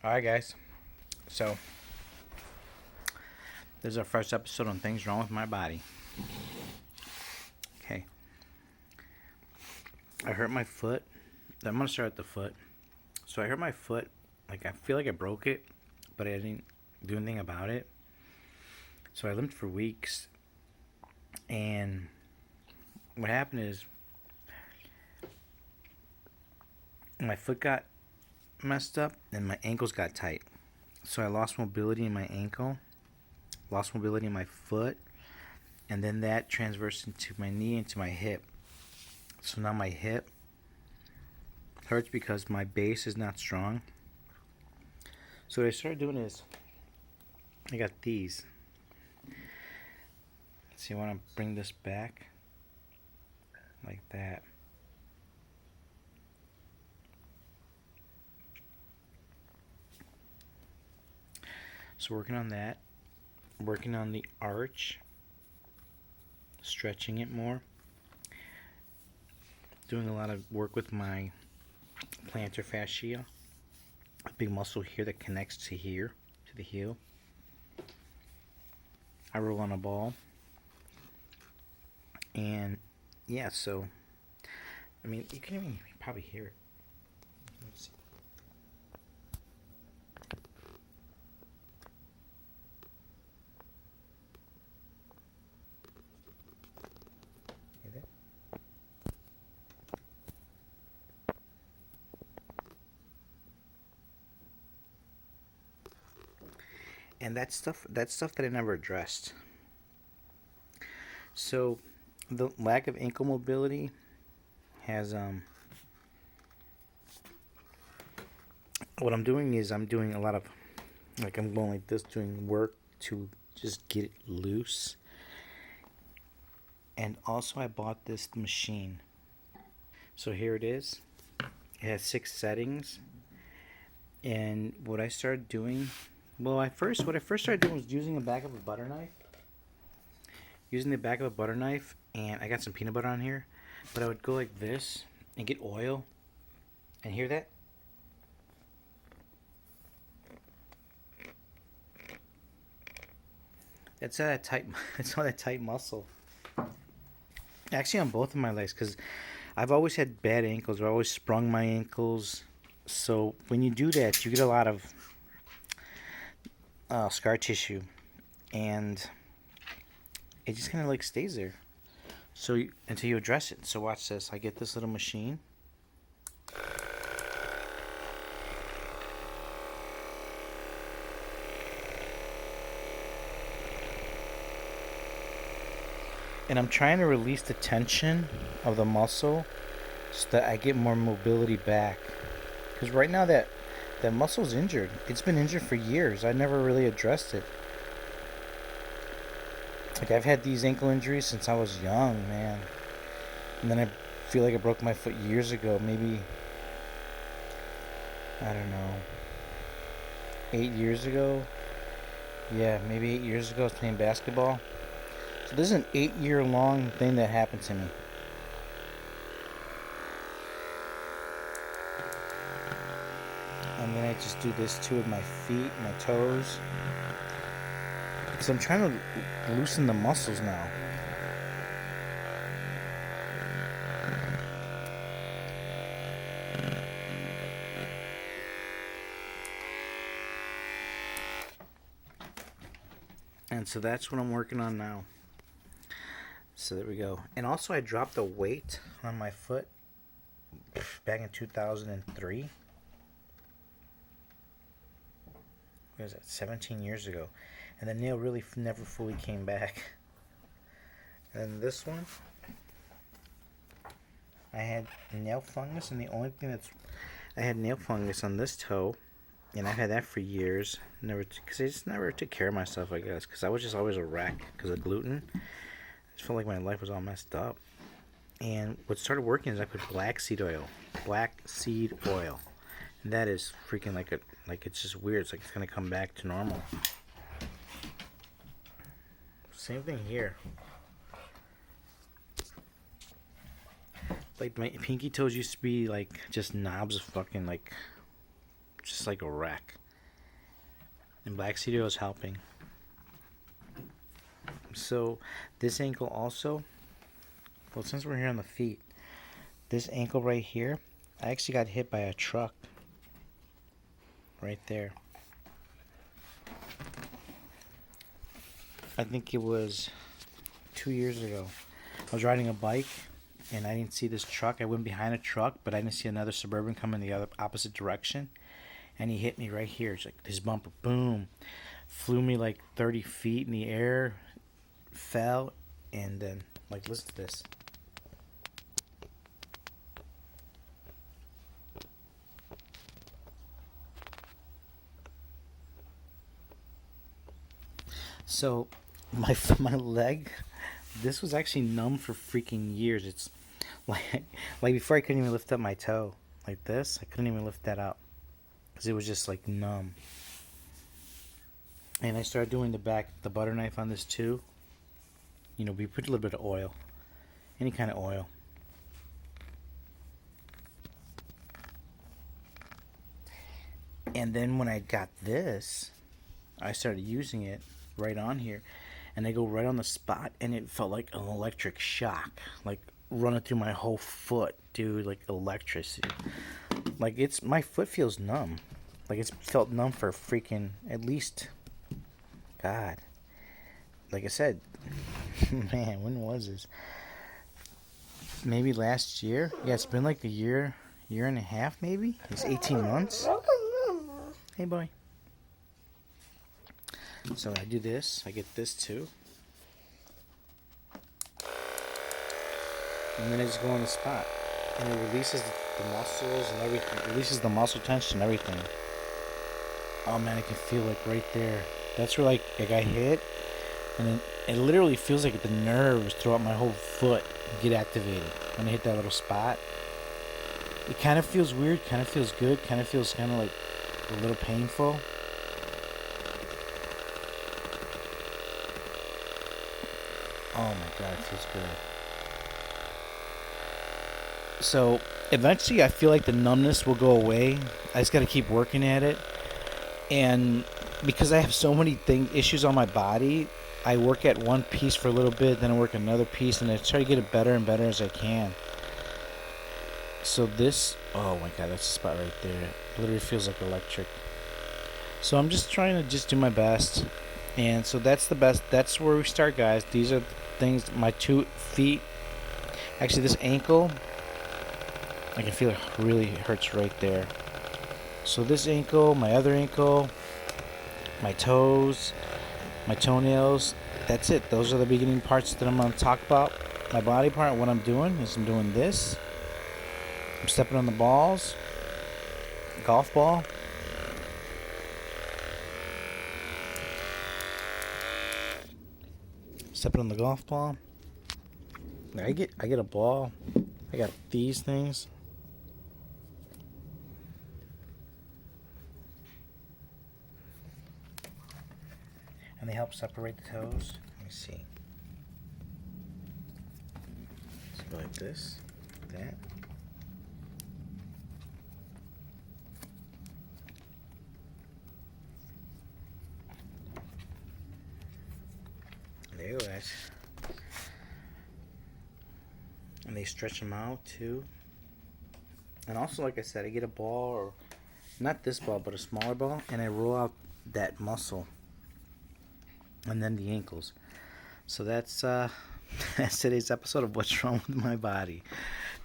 Alright, guys. So, this is our first episode on things wrong with my body. Okay. I hurt my foot. I'm going to start at the foot. So, I hurt my foot. Like, I feel like I broke it, but I didn't do anything about it. So, I limped for weeks. And what happened is my foot got messed up and my ankles got tight. So, I lost mobility in my ankle, lost mobility in my foot, and then that transversed into my knee, into my hip. So now my hip hurts because my base is not strong. So what I started doing is I got these. So you want to bring this back like that. So working on that, working on the arch, stretching it more, doing a lot of work with my plantar fascia, a big muscle here that connects to here, to the heel. I roll on a ball. And yeah, so I mean, you can even probably hear it. Let's see. Hear that? And that's stuff that I never addressed. So the lack of ankle mobility has what I'm doing is I'm doing a lot of, like, I'm going like this, doing work to just get it loose. And also I bought this machine. So here it is. It has 6 settings. And what I started doing, what I first started doing was using the back of a butter knife. Using the back of a butter knife, and I got some peanut butter on here, but I would go like this and get oil. And hear that? That's that tight. It's all that tight muscle. Actually, on both of my legs, because I've always had bad ankles. I've always sprung my ankles. So when you do that, you get a lot of scar tissue, and it just kind of like stays there. So until you address it. So watch this. I get this little machine. And I'm trying to release the tension of the muscle so that I get more mobility back. Because right now that muscle's injured. It's been injured for years. I never really addressed it. Like, I've had these ankle injuries since I was young, man. And then I feel like I broke my foot years ago. Maybe, I don't know, 8 years ago? Yeah, maybe 8 years ago I was playing basketball. So this is an 8-year long thing that happened to me. And then I just do this too with my feet, my toes. Because I'm trying to loosen the muscles now. And so that's what I'm working on now. So there we go. And also I dropped the weight on my foot back in 2003. What was that? 17 years ago. And the nail really never fully came back. And this one, I had nail fungus, and the only thing I had nail fungus on this toe, and I've had that for years. Because I just never took care of myself, I guess, because I was just always a wreck because of gluten. I just felt like my life was all messed up. And what started working is I put black seed oil, and that is freaking like it's just weird. It's like it's gonna come back to normal. Same thing here. Like, my pinky toes used to be like just knobs of fucking, like, just like a wreck. And black cereal is helping. So this ankle also, well, since we're here on the feet, this ankle right here, I actually got hit by a truck right there. I think it was 2 years ago. I was riding a bike and I didn't see this truck. I went behind a truck, but I didn't see another Suburban coming the other opposite direction. And he hit me right here. It's like his bumper, boom, flew me like 30 feet in the air, fell, and then, like, listen to this. So, my leg, this was actually numb for freaking years. It's like before I couldn't even lift up my toe like this. I couldn't even lift that up because it was just like numb. And I started doing the butter knife on this too. You know, we put a little bit of oil, any kind of oil. And then when I got this, I started using it right on here, and I go right on the spot, and it felt like an electric shock, like running through my whole foot, dude, like electricity. Like my foot feels numb. Like it's felt numb for freaking at least, God, like I said, man, when was this? Maybe last year? Yeah, it's been like a year and a half maybe? It's 18 months. Hey, boy. So I do this. I get this too. And then I just go on the spot. And it releases the muscles and everything. It releases the muscle tension and everything. Oh man, I can feel like right there. That's where like I got hit. And then it literally feels like the nerves throughout my whole foot get activated when I hit that little spot. It kind of feels weird, kind of feels good, kind of feels kind of like a little painful. Oh my God, it feels good. So eventually I feel like the numbness will go away. I just got to keep working at it. And because I have so many issues on my body, I work at one piece for a little bit, then I work another piece, and I try to get it better and better as I can. So this, oh my God, that's the spot right there. It literally feels like electric. So I'm just trying to just do my best. And so that's the best. That's where we start, guys. These are things, my 2 feet. Actually, this ankle, I can feel it really hurts right there. So this ankle, my other ankle, my toes, my toenails, that's it. Those are the beginning parts that I'm going to talk about. My body part, what I'm doing is I'm doing this. I'm stepping on the balls, golf ball. Stepping on the golf ball. I get a ball. I got these things. And they help separate the toes. Let me see. So go like this, like that. There you go, guys. And they stretch them out too. And also, like I said, I get a ball, or not this ball, but a smaller ball, and I roll out that muscle. And then the ankles. So that's that's today's episode of What's Wrong with My Body.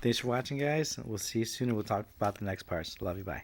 Thanks for watching, guys. We'll see you soon, and we'll talk about the next parts. Love you. Bye.